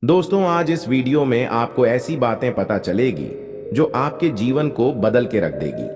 दोस्तों, आज इस वीडियो में आपको ऐसी बातें पता चलेगी जो आपके जीवन को बदल के रख देगी।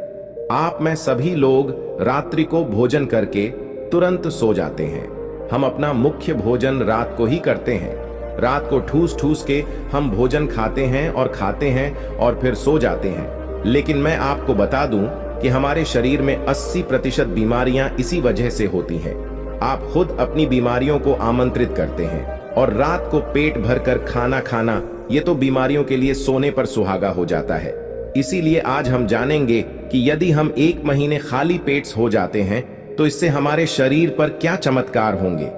आप में सभी लोग रात्रि को भोजन करके तुरंत सो जाते हैं। हम अपना मुख्य भोजन रात को ही करते हैं। रात को ठूस ठूस के हम भोजन खाते हैं और फिर सो जाते हैं। लेकिन मैं आपको बता दूं कि हमारे शरीर में 80% बीमारियां इसी वजह से होती हैं। आप खुद अपनी बीमारियों को आमंत्रित करते हैं और रात को पेट भरकर खाना खाना ये तो बीमारियों के लिए सोने पर सुहागा हो जाता है। इसीलिए आज हम जानेंगे कि यदि हम 1 महीने खाली पेट हो जाते हैं तो इससे हमारे शरीर पर क्या चमत्कार होंगे।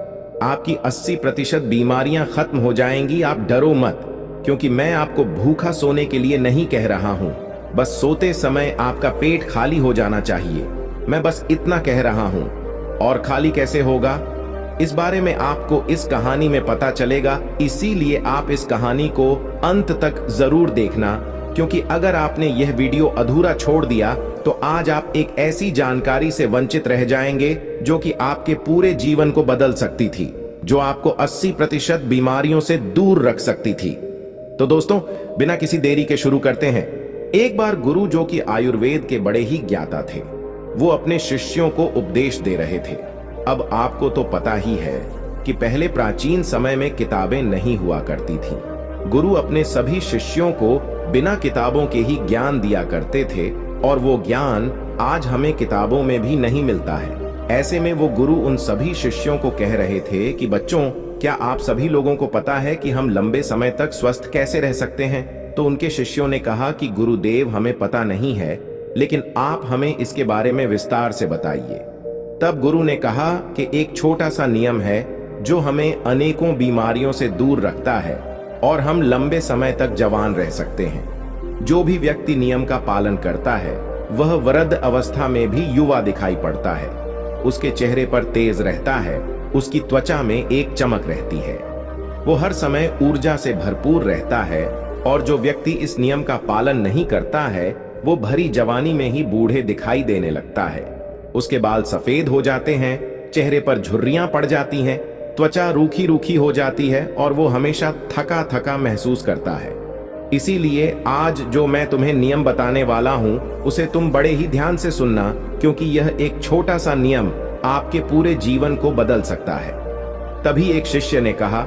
आपकी 80% बीमारियां खत्म हो जाएंगी। आप डरो मत, क्योंकि मैं आपको भूखा सोने के लिए नहीं कह रहा हूं। बस सोते समय आपका पेट खाली हो जाना चाहिए। मैं बस इतना कह रहा हूं। और खाली कैसे होगा, इस बारे में आपको इस कहानी में पता चलेगा। इसीलिए आप इस कहानी को अंत तक जरूर देखना, क्योंकि अगर आपने यह वीडियो अधूरा छोड़ दिया तो आज आप एक ऐसी जानकारी से वंचित रह जाएंगे जो कि आपके पूरे जीवन को बदल सकती थी, जो आपको 80% बीमारियों से दूर रख सकती थी। तो दोस्तों, बिना किसी देरी के शुरू करते हैं। एक बार गुरु, जो कि आयुर्वेद के बड़े ही ज्ञाता थे, वो अपने शिष्यों को उपदेश दे रहे थे। अब आपको तो पता ही है कि पहले प्राचीन समय में किताबें नहीं हुआ करती थीं। गुरु अपने सभी शिष्यों को बिना किताबों के ही ज्ञान दिया करते थे, और वो ज्ञान आज हमें किताबों में भी नहीं मिलता है। ऐसे में वो गुरु उन सभी शिष्यों को कह रहे थे कि बच्चों, क्या आप सभी लोगों को पता है कि हम लंबे समय तक स्वस्थ कैसे रह सकते हैं? तो उनके शिष्यों ने कहा कि गुरुदेव, हमें पता नहीं है, लेकिन आप हमें इसके बारे में विस्तार से बताइए। तब गुरु ने कहा कि एक छोटा सा नियम है जो हमें अनेकों बीमारियों से दूर रखता है और हम लंबे समय तक जवान रह सकते हैं। जो भी व्यक्ति नियम का पालन करता है वह वृद्ध अवस्था में भी युवा दिखाई पड़ता है। उसके चेहरे पर तेज रहता है, उसकी त्वचा में एक चमक रहती है, वो हर समय ऊर्जा से भरपूर रहता है। और जो व्यक्ति इस नियम का पालन नहीं करता है वो भरी जवानी में ही बूढ़े दिखाई देने लगता है। उसके बाल सफेद हो जाते हैं, चेहरे पर झुर्रियां पड़ जाती हैं, त्वचा रूखी रूखी हो जाती है और वो हमेशा थका थका महसूस करता है। इसीलिए आज जो मैं तुम्हें नियम बताने वाला हूं उसे तुम बड़े ही ध्यान से सुनना, क्योंकि यह एक छोटा सा नियम आपके पूरे जीवन को बदल सकता है। तभी एक शिष्य ने कहा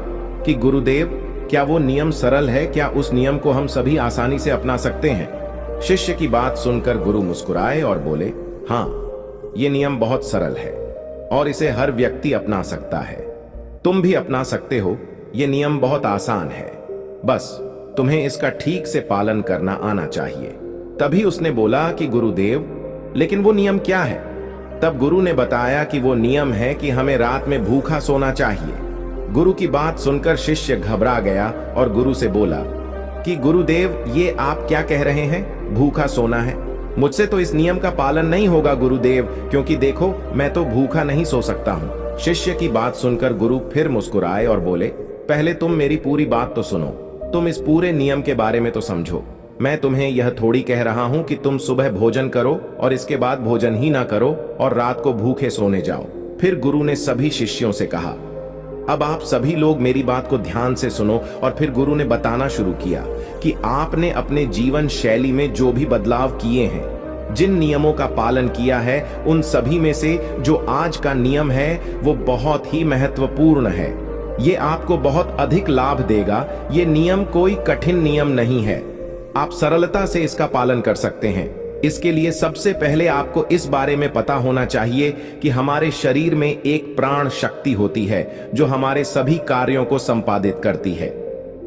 कि गुरुदेव, क्या वो नियम सरल है? क्या उस नियम को हम सभी आसानी से अपना सकते हैं? शिष्य की बात सुनकर गुरु मुस्कुराए और बोले, हाँ, ये नियम बहुत सरल है और इसे हर व्यक्ति अपना सकता है। तुम भी अपना सकते हो। ये नियम बहुत आसान है, बस तुम्हें इसका ठीक से पालन करना आना चाहिए। तभी उसने बोला कि गुरुदेव, लेकिन वो नियम क्या है? तब गुरु ने बताया कि वो नियम है कि हमें रात में भूखा सोना चाहिए। गुरु की बात सुनकर शिष्य घबरा गया और गुरु से बोला कि गुरुदेव, ये आप क्या कह रहे हैं? भूखा सोना है? मुझसे तो इस नियम का पालन नहीं होगा गुरुदेव, क्योंकि देखो, मैं तो भूखा नहीं सो सकता हूँ। शिष्य की बात सुनकर गुरु फिर मुस्कुराए और बोले, पहले तुम मेरी पूरी बात तो सुनो। तुम इस पूरे नियम के बारे में तो समझो। मैं तुम्हें यह थोड़ी कह रहा हूँ कि तुम सुबह भोजन करो और इसके बाद भोजन ही ना करो और रात को भूखे सोने जाओ। फिर गुरु ने सभी शिष्यों से कहा, अब आप सभी लोग मेरी बात को ध्यान से सुनो। और फिर गुरु ने बताना शुरू किया कि आपने अपने जीवन शैली में जो भी बदलाव किए हैं, जिन नियमों का पालन किया है, उन सभी में से जो आज का नियम है वो बहुत ही महत्वपूर्ण है। ये आपको बहुत अधिक लाभ देगा। ये नियम कोई कठिन नियम नहीं है, आप सरलता से इसका पालन कर सकते हैं। इसके लिए सबसे पहले आपको इस बारे में पता होना चाहिए कि हमारे शरीर में एक प्राण शक्ति होती है जो हमारे सभी कार्यों को संपादित करती है।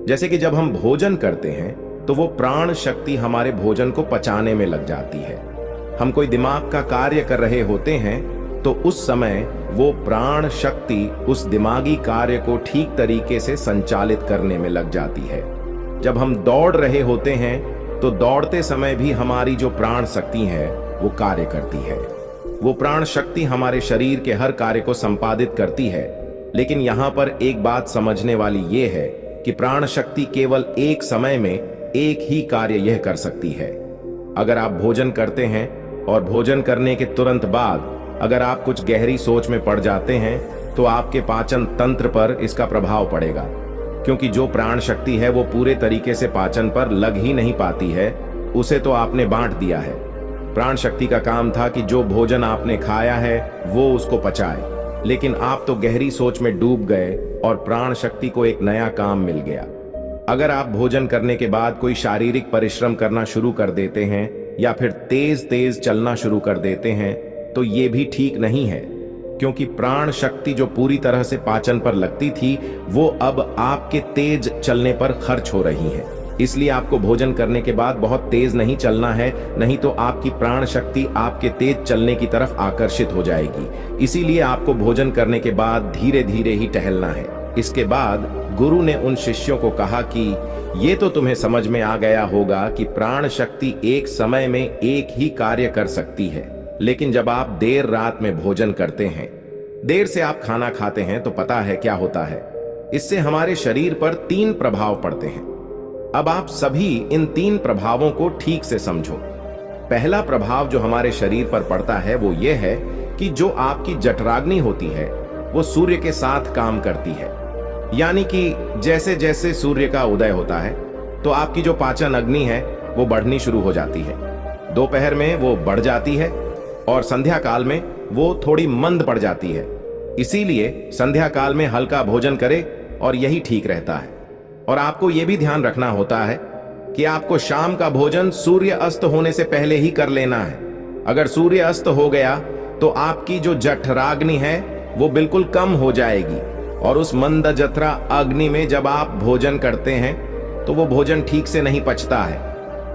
जैसे कि जब हम भोजन करते हैं तो वो प्राण शक्ति हमारे भोजन को पचाने में लग जाती है। हम कोई दिमाग का कार्य कर रहे होते हैं तो उस समय वो प्राण शक्ति उस दिमागी कार्य को ठीक तरीके से संचालित करने में लग जाती है। जब हम दौड़ रहे होते हैं तो दौड़ते समय भी हमारी जो प्राण शक्ति है वो कार्य करती है। वो प्राण शक्ति हमारे शरीर के हर कार्य को संपादित करती है। लेकिन यहाँ पर एक बात समझने वाली ये है कि प्राण शक्ति केवल एक समय में एक ही कार्य यह कर सकती है। अगर आप भोजन करते हैं और भोजन करने के तुरंत बाद अगर आप कुछ गहरी सोच में पड़ जाते हैं तो आपके पाचन तंत्र पर इसका प्रभाव पड़ेगा, क्योंकि जो प्राण शक्ति है वो पूरे तरीके से पाचन पर लग ही नहीं पाती है, उसे तो आपने बांट दिया है। प्राण शक्ति का काम था कि जो भोजन आपने खाया है वो उसको पचाए, लेकिन आप तो गहरी सोच में डूब गए और प्राण शक्ति को एक नया काम मिल गया। अगर आप भोजन करने के बाद कोई शारीरिक परिश्रम करना शुरू कर देते हैं या फिर तेज तेज चलना शुरू कर देते हैं तो ये भी ठीक नहीं है, क्योंकि प्राण शक्ति जो पूरी तरह से पाचन पर लगती थी वो अब आपके तेज चलने पर खर्च हो रही है। इसलिए आपको भोजन करने के बाद बहुत तेज नहीं चलना है, नहीं तो आपकी प्राण शक्ति आपके तेज चलने की तरफ आकर्षित हो जाएगी। इसीलिए आपको भोजन करने के बाद धीरे धीरे ही टहलना है। इसके बाद गुरु ने उन शिष्यों को कहा कि ये तो तुम्हें समझ में आ गया होगा कि प्राण शक्ति एक समय में एक ही कार्य कर सकती है, लेकिन जब आप देर रात में भोजन करते हैं, देर से आप खाना खाते हैं, तो पता है क्या होता है। इससे हमारे शरीर पर 3 प्रभाव पड़ते हैं। अब आप सभी इन 3 प्रभावों को ठीक से समझो। पहला प्रभाव जो हमारे शरीर पर पड़ता है वो ये है कि जो आपकी जठराग्नि होती है वो सूर्य के साथ काम करती है। यानी कि जैसे जैसे सूर्य का उदय होता है तो आपकी जो पाचन अग्नि है वो बढ़नी शुरू हो जाती है। दोपहर में वो बढ़ जाती है और संध्या काल में वो थोड़ी मंद पड़ जाती है। इसीलिए संध्या काल में हल्का भोजन करें और यही ठीक रहता है। और आपको यह भी ध्यान रखना होता है कि आपको शाम का भोजन सूर्य अस्त होने से पहले ही कर लेना है। अगर सूर्य अस्त हो गया तो आपकी जो जठराग्नि है वो बिल्कुल कम हो जाएगी और उस मंद जठरा अग्नि में जब आप भोजन करते हैं तो वो भोजन ठीक से नहीं पचता है।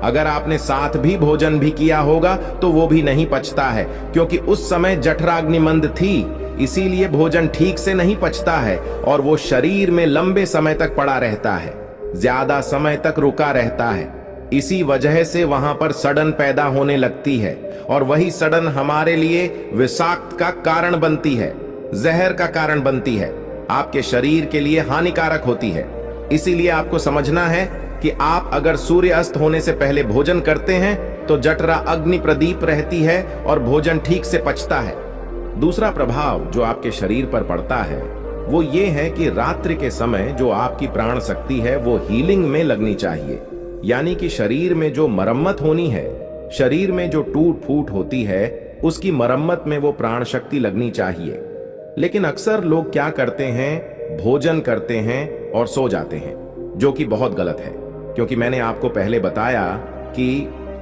अगर आपने साथ भी भोजन भी किया होगा तो वो भी नहीं पचता है, क्योंकि उस समय जठराग्नि मंद थी, इसीलिए भोजन ठीक से नहीं पचता है और वो शरीर में लंबे समय तक पड़ा रहता है, ज्यादा समय तक रुका रहता है। इसी वजह से वहां पर सड़न पैदा होने लगती है और वही सड़न हमारे लिए विषाक्त का कारण बनती है, जहर का कारण बनती है, आपके शरीर के लिए हानिकारक होती है। इसीलिए आपको समझना है कि आप अगर सूर्य अस्त होने से पहले भोजन करते हैं तो जठरा अग्नि प्रदीप रहती है और भोजन ठीक से पचता है। दूसरा प्रभाव जो आपके शरीर पर पड़ता है वो ये है कि रात्रि के समय जो आपकी प्राण शक्ति है वो हीलिंग में लगनी चाहिए। यानी कि शरीर में जो मरम्मत होनी है, शरीर में जो टूट फूट होती है, उसकी मरम्मत में वो प्राण शक्ति लगनी चाहिए। लेकिन अक्सर लोग क्या करते हैं, भोजन करते हैं और सो जाते हैं, जो कि बहुत गलत है। क्योंकि मैंने आपको पहले बताया कि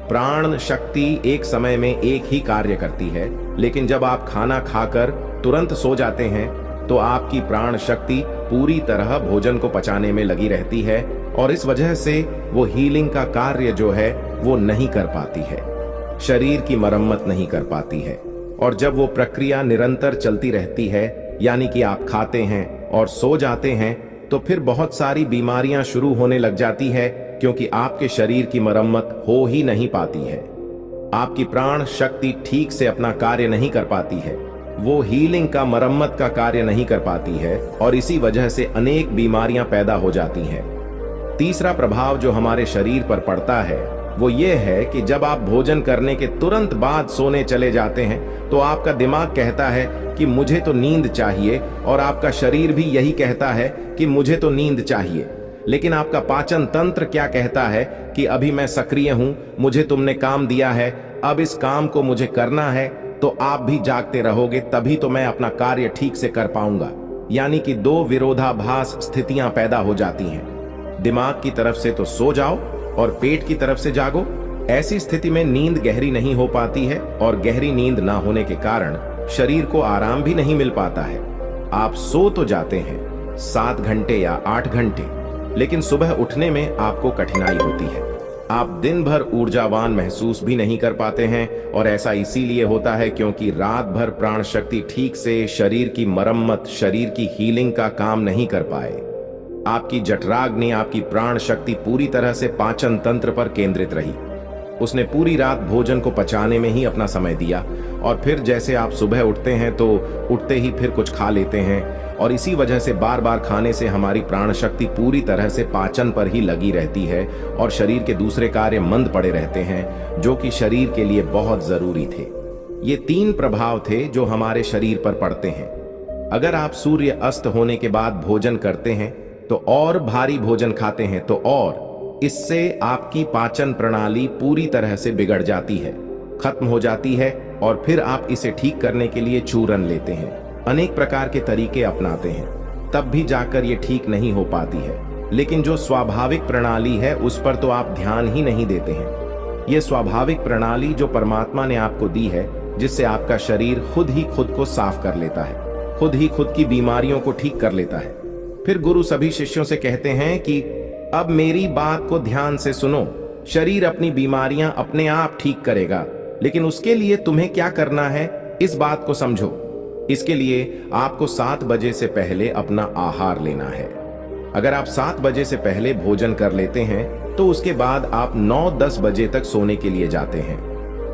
प्राण शक्ति एक समय में एक ही कार्य करती है, लेकिन जब आप खाना खाकर तुरंत सो जाते हैं तो आपकी प्राण शक्ति पूरी तरह भोजन को पचाने में लगी रहती है और इस वजह से वो हीलिंग का कार्य जो है वो नहीं कर पाती है, शरीर की मरम्मत नहीं कर पाती है। और जब वो प्रक्रिया निरंतर चलती रहती है, यानी कि आप खाते हैं और सो जाते हैं, तो फिर बहुत सारी बीमारियां शुरू होने लग जाती है, क्योंकि आपके शरीर की मरम्मत हो ही नहीं पाती है। आपकी प्राण शक्ति ठीक से अपना कार्य नहीं कर पाती है, वो हीलिंग का मरम्मत का कार्य नहीं कर पाती है और इसी वजह से अनेक बीमारियां पैदा हो जाती हैं। तीसरा प्रभाव जो हमारे शरीर पर पड़ता है वो ये है कि जब आप भोजन करने के तुरंत बाद सोने चले जाते हैं तो आपका दिमाग कहता है कि मुझे तो नींद चाहिए और आपका शरीर भी यही कहता है कि मुझे तो नींद चाहिए। लेकिन आपका पाचन तंत्र क्या कहता है कि अभी मैं सक्रिय हूं, मुझे तुमने काम दिया है, अब इस काम को मुझे करना है, तो आप भी जागते रहोगे, तभी तो मैं अपना कार्य ठीक से कर पाऊंगा। यानी कि 2 विरोधाभास स्थितियां पैदा हो जाती हैं। दिमाग की तरफ से तो सो जाओ और पेट की तरफ से जागो। ऐसी स्थिति में नींद गहरी नहीं हो पाती है और गहरी नींद ना होने के कारण शरीर को आराम भी नहीं मिल पाता है। आप सो तो जाते हैं 7 घंटे या 8 घंटे, लेकिन सुबह उठने में आपको कठिनाई होती है। आप दिन भर ऊर्जावान महसूस भी नहीं कर पाते हैं और ऐसा इसीलिए होता है क्योंकि रात भर प्राण शक्ति ठीक से शरीर की मरम्मत, शरीर की हीलिंग का काम नहीं कर पाए। आपकी जठराग्नि, आपकी प्राण शक्ति पूरी तरह से पाचन तंत्र पर केंद्रित रही। उसने पूरी रात भोजन को पचाने में ही अपना समय दिया और फिर जैसे आप सुबह उठते हैं तो उठते ही फिर कुछ खा लेते हैं और इसी वजह से बार बार खाने से हमारी प्राण शक्ति पूरी तरह से पाचन पर ही लगी रहती है और शरीर के दूसरे कार्य मंद पड़े रहते हैं, जो कि शरीर के लिए बहुत जरूरी थे। ये 3 प्रभाव थे जो हमारे शरीर पर पड़ते हैं। अगर आप सूर्य अस्त होने के बाद भोजन करते हैं तो और भारी भोजन खाते हैं तो और, इससे आपकी पाचन प्रणाली पूरी तरह से बिगड़ जाती है, खत्म हो जाती है, और फिर आप इसे ठीक करने के लिए चूरन लेते हैं, अनेक प्रकार के तरीके अपनाते हैं, तब भी जाकर ये ठीक नहीं हो पाती है। लेकिन जो स्वाभाविक प्रणाली है उस पर तो आप ध्यान ही नहीं देते हैं। ये स्वाभाविक प्रणाली जो परमात्मा ने आपको दी है, जिससे आपका शरीर खुद ही खुद को साफ कर लेता है, खुद ही खुद की बीमारियों को ठीक कर लेता है। फिर गुरु सभी शिष्यों से कहते हैं कि अब मेरी बात को ध्यान से सुनो, शरीर अपनी बीमारियां अपने आप ठीक करेगा, लेकिन उसके लिए तुम्हें क्या करना है इस बात को समझो। इसके लिए आपको 7 बजे से पहले अपना आहार लेना है। अगर आप 7 बजे से पहले भोजन कर लेते हैं तो उसके बाद आप 9-10 बजे तक सोने के लिए जाते हैं,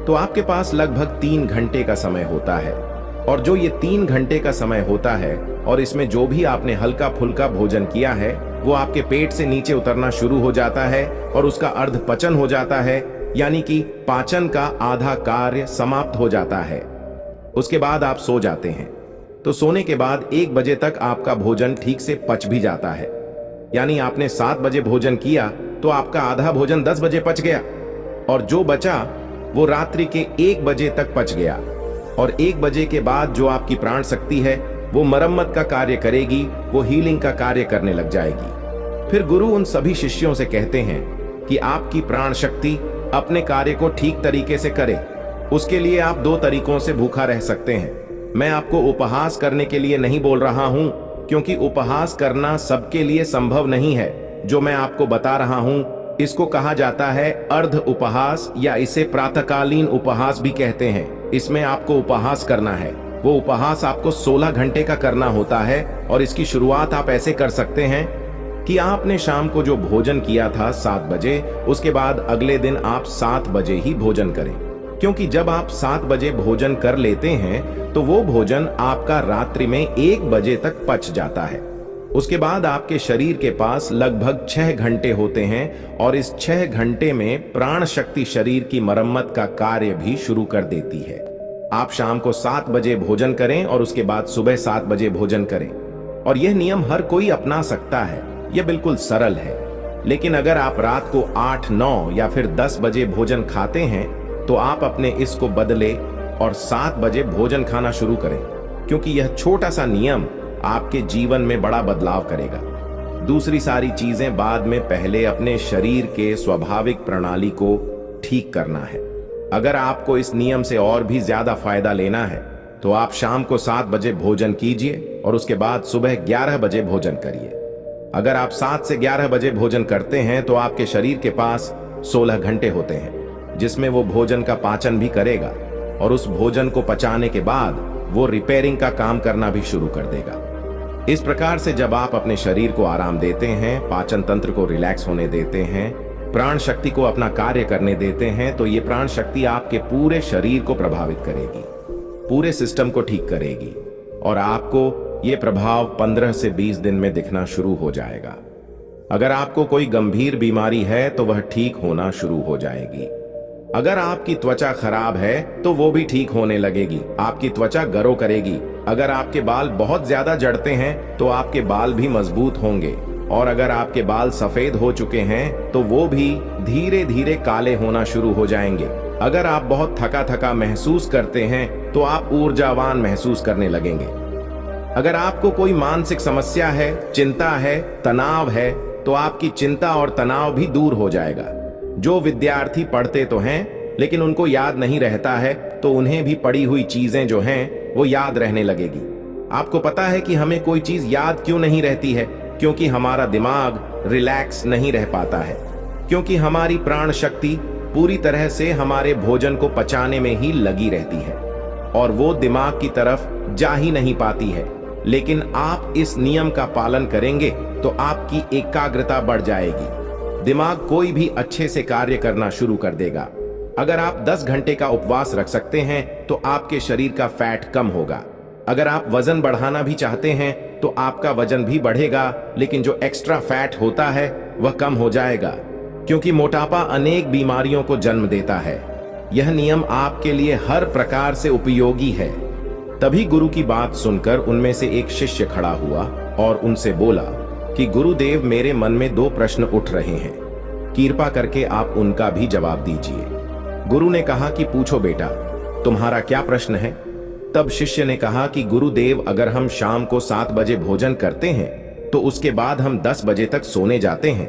तो आपके पास लगभग 3 घंटे का समय होता है। और जो ये 3 घंटे का समय होता है और इसमें जो भी आपने हल्का फुल्का भोजन किया है वो आपके पेट से नीचे उतरना शुरू हो जाता है और उसका अर्ध पचन हो जाता है, यानी कि पाचन का आधा कार्य समाप्त हो जाता है। उसके बाद आप सो जाते हैं, तो सोने के बाद 1 बजे तक आपका भोजन ठीक से पच भी जाता है। यानी आपने 7 बजे भोजन किया तो आपका आधा भोजन 10 बजे पच गया, और जो बचा वो रात्रि के 1 बजे तक पच गया। और 1 बजे के बाद जो आपकी प्राण शक्ति है वो मरम्मत का कार्य करेगी, वो हीलिंग का कार्य करने लग जाएगी। फिर गुरु उन सभी शिष्यों से कहते हैं कि आपकी प्राण शक्ति अपने कार्य को ठीक तरीके से करे। उसके लिए आप 2 तरीकों से भूखा रह सकते हैं। मैं आपको उपहास करने के लिए नहीं बोल रहा हूं, क्योंकि उपहास करना सबके लिए संभव नहीं है। जो मैं आपको बता रहा हूं इसको कहा जाता है अर्ध उपहास, या इसे प्रातःकालीन उपहास भी कहते हैं। इसमें आपको उपहास करना है। वो उपहास आपको 16 घंटे का करना होता है, और इसकी शुरुआत आप ऐसे कर सकते हैं कि आपने शाम को जो भोजन किया था 7 बजे, उसके बाद अगले दिन आप 7 बजे ही भोजन करें। क्योंकि जब आप 7 बजे भोजन कर लेते हैं तो वो भोजन आपका रात्रि में 1 बजे तक पच जाता है। उसके बाद आपके शरीर के पास लगभग 6 घंटे होते हैं, और इस 6 घंटे में प्राण शक्ति शरीर की मरम्मत का कार्य भी शुरू कर देती है। आप शाम को 7 बजे भोजन करें और उसके बाद सुबह 7 बजे भोजन करें, और यह नियम हर कोई अपना सकता है। यह बिल्कुल सरल है। लेकिन अगर आप रात को 8, 9 या फिर 10 बजे भोजन खाते हैं तो आप अपने इसको बदले और 7 बजे भोजन खाना शुरू करें, क्योंकि यह छोटा सा नियम आपके जीवन में बड़ा बदलाव करेगा। दूसरी सारी चीजें बाद में, पहले अपने शरीर के स्वाभाविक प्रणाली को ठीक करना है। अगर आपको इस नियम से और भी ज्यादा फायदा लेना है तो आप शाम को 7 बजे भोजन कीजिए और उसके बाद सुबह 11 बजे भोजन करिए। अगर आप 7 से 11 बजे भोजन करते हैं तो आपके शरीर के पास 16 घंटे होते हैं, जिसमें वो भोजन का पाचन भी करेगा, और उस भोजन को पचाने के बाद वो रिपेयरिंग का काम करना भी शुरू कर देगा। इस प्रकार से जब आप अपने शरीर को आराम देते हैं, पाचन तंत्र को रिलैक्स होने देते हैं, प्राण शक्ति को अपना कार्य करने देते हैं, तो ये प्राण शक्ति आपके पूरे शरीर को प्रभावित करेगी, पूरे सिस्टम को ठीक करेगी, और आपको ये प्रभाव 15 से 20 दिन में दिखना शुरू हो जाएगा। अगर आपको कोई गंभीर बीमारी है तो वह ठीक होना शुरू हो जाएगी। अगर आपकी त्वचा खराब है तो वो भी ठीक होने लगेगी, आपकी त्वचा ग्रो करेगी। अगर आपके बाल बहुत ज्यादा झड़ते हैं तो आपके बाल भी मजबूत होंगे, और अगर आपके बाल सफेद हो चुके हैं तो वो भी धीरे धीरे काले होना शुरू हो जाएंगे। अगर आप बहुत थका थका महसूस करते हैं तो आप ऊर्जावान महसूस करने लगेंगे। अगर आपको कोई मानसिक समस्या है, चिंता है, तनाव है, तो आपकी चिंता और तनाव भी दूर हो जाएगा। जो विद्यार्थी पढ़ते तो हैं लेकिन उनको याद नहीं रहता है, तो उन्हें भी पढ़ी हुई चीजें जो हैं वो याद रहने लगेगी। आपको पता है कि हमें कोई चीज याद क्यों नहीं रहती है? क्योंकि हमारा दिमाग रिलैक्स नहीं रह पाता है, क्योंकि हमारी प्राण शक्ति पूरी तरह से हमारे भोजन को पचाने में ही लगी रहती है, और वो दिमाग की तरफ जा ही नहीं पाती है। लेकिन आप इस नियम का पालन करेंगे तो आपकी एकाग्रता बढ़ जाएगी, दिमाग कोई भी अच्छे से कार्य करना शुरू कर देगा। अगर आप 10 घंटे का उपवास रख सकते हैं तो आपके शरीर का फैट कम होगा। अगर आप वजन बढ़ाना भी चाहते हैं तो आपका वजन भी बढ़ेगा, लेकिन जो एक्स्ट्रा फैट होता है वह कम हो जाएगा, क्योंकि मोटापा अनेक बीमारियों को जन्म देता है। यह नियम आपके लिए हर प्रकार से उपयोगी है। तभी गुरु की बात सुनकर उनमें से एक शिष्य खड़ा हुआ और उनसे बोला कि गुरुदेव, मेरे मन में दो प्रश्न उठ रहे हैं, कृपा करके आप उनका भी जवाब दीजिए। गुरु ने कहा कि पूछो बेटा, तुम्हारा क्या प्रश्न है? तब शिष्य ने कहा कि गुरुदेव, अगर हम शाम को 7 बजे भोजन करते हैं तो उसके बाद हम 10 बजे तक सोने जाते हैं,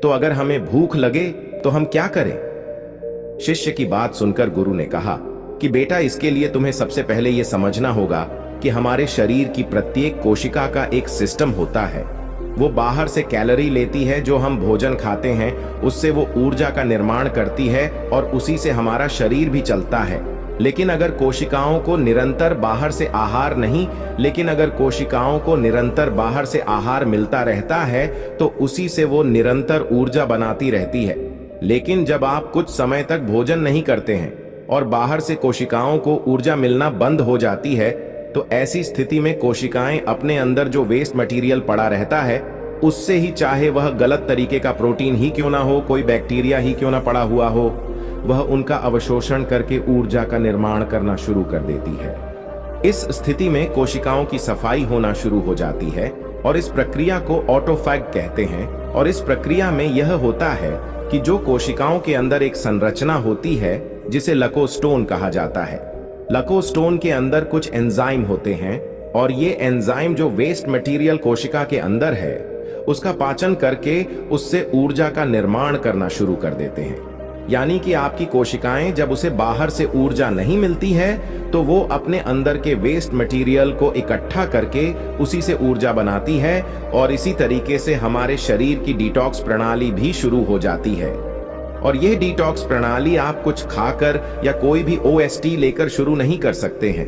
तो अगर हमें भूख लगे तो हम क्या करें? शिष्य की बात सुनकर गुरु ने कहा कि बेटा, इसके लिए तुम्हें सबसे पहले यह समझना होगा कि हमारे शरीर की प्रत्येक कोशिका का एक सिस्टम होता है। वो बाहर से कैलोरी लेती है, जो हम भोजन खाते हैं उससे वो ऊर्जा का निर्माण करती है और उसी से हमारा शरीर भी चलता है। लेकिन अगर कोशिकाओं को निरंतर बाहर से आहार मिलता रहता है तो उसी से वो निरंतर ऊर्जा बनाती रहती है। लेकिन जब आप कुछ समय तक भोजन नहीं करते हैं और बाहर से कोशिकाओं को ऊर्जा मिलना बंद हो जाती है, तो ऐसी स्थिति में कोशिकाएं अपने अंदर जो वेस्ट मटेरियल पड़ा रहता है उससे ही, चाहे वह गलत तरीके का प्रोटीन ही क्यों ना हो, कोई बैक्टीरिया ही क्यों ना पड़ा हुआ हो, वह उनका अवशोषण करके ऊर्जा का निर्माण करना शुरू कर देती है। इस स्थिति में कोशिकाओं की सफाई होना शुरू हो जाती है और इस प्रक्रिया को ऑटोफैग कहते हैं। और इस प्रक्रिया में यह होता है कि जो कोशिकाओं के अंदर एक संरचना होती है जिसे लकोस्टोन कहा जाता है। लकोस्टोन के अंदर कुछ एंजाइम होते हैं और ये एंजाइम जो वेस्ट मटेरियल कोशिका के अंदर है उसका पाचन करके उससे ऊर्जा का निर्माण करना शुरू कर देते हैं। यानी कि आपकी कोशिकाएं जब उसे बाहर से ऊर्जा नहीं मिलती है तो वो अपने अंदर के वेस्ट मटेरियल को इकट्ठा करके उसी से ऊर्जा बनाती है और इसी तरीके से हमारे शरीर की डिटॉक्स प्रणाली भी शुरू हो जाती है। और यह डिटॉक्स प्रणाली आप कुछ खाकर या कोई भी ओएसटी लेकर शुरू नहीं कर सकते हैं।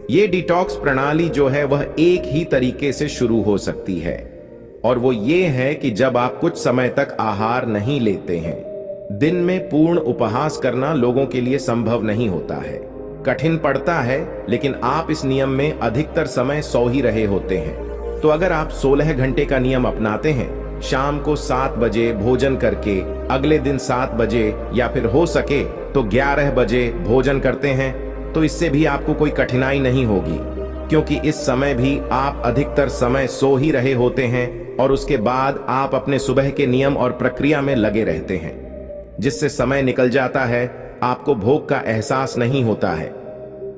ये डिटॉक्स प्रणाली जो है वह एक ही तरीके से शुरू हो सकती है और वो ये है कि जब आप कुछ समय तक आहार नहीं लेते हैं। दिन में पूर्ण उपवास करना लोगों के लिए संभव नहीं होता है, कठिन पड़ता है, लेकिन आप इस नियम में अधिकतर समय सो ही रहे होते हैं। तो अगर आप 16 घंटे का नियम अपनाते हैं, शाम को 7 बजे भोजन करके अगले दिन 7 बजे या फिर हो सके तो 11 बजे भोजन करते हैं, तो इससे भी आपको कोई कठिनाई नहीं होगी, क्योंकि इस समय भी आप अधिकतर समय सो ही रहे होते हैं और उसके बाद आप अपने सुबह के नियम और प्रक्रिया में लगे रहते हैं, जिससे समय निकल जाता है, आपको भूख का एहसास नहीं होता है।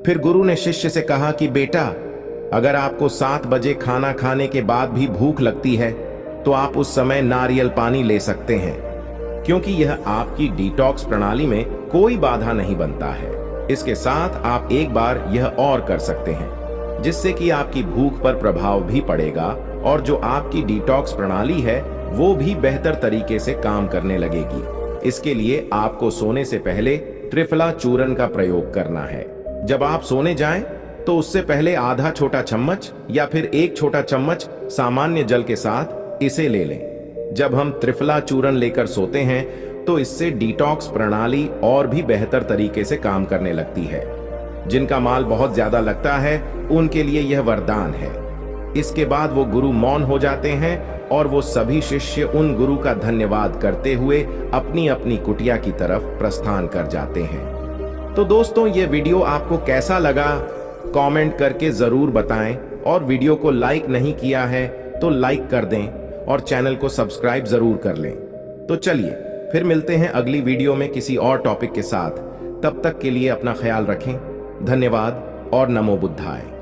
फिर गुरु ने शिष्य से कहा कि बेटा, अगर आपको 7 बजे खाना खाने के बाद भी भूख लगती है तो आप उस समय नारियल पानी ले सकते हैं, क्योंकि यह आपकी डिटॉक्स प्रणाली में कोई बाधा नहीं बनता है। इसके साथ आप एक बार यह और कर सकते हैं, जिससे कि आपकी भूख पर प्रभाव भी पड़ेगा और जो आपकी डिटॉक्स प्रणाली है वो भी बेहतर तरीके से काम करने लगेगी। इसके लिए आपको सोने से पहले त्रिफला चूर्ण का प्रयोग करना है। जब आप सोने जाएं तो उससे पहले आधा छोटा चम्मच या फिर 1 छोटा चम्मच सामान्य जल के साथ इसे ले लें। जब हम त्रिफला चूर्ण लेकर सोते हैं तो इससे डिटॉक्स प्रणाली और भी बेहतर तरीके से काम करने लगती है। जिनका माल बहुत ज्यादा लगता है उनके लिए यह वरदान है। इसके बाद वो गुरु मौन हो जाते हैं और वो सभी शिष्य उन गुरु का धन्यवाद करते हुए अपनी अपनी कुटिया की तरफ प्रस्थान कर जाते हैं। तो दोस्तों, ये वीडियो आपको कैसा लगा कमेंट करके जरूर बताएं और वीडियो को लाइक नहीं किया है तो लाइक कर दें और चैनल को सब्सक्राइब जरूर कर लें। तो चलिए फिर मिलते हैं अगली वीडियो में किसी और टॉपिक के साथ। तब तक के लिए अपना ख्याल रखें। धन्यवाद और नमो बुद्धाय।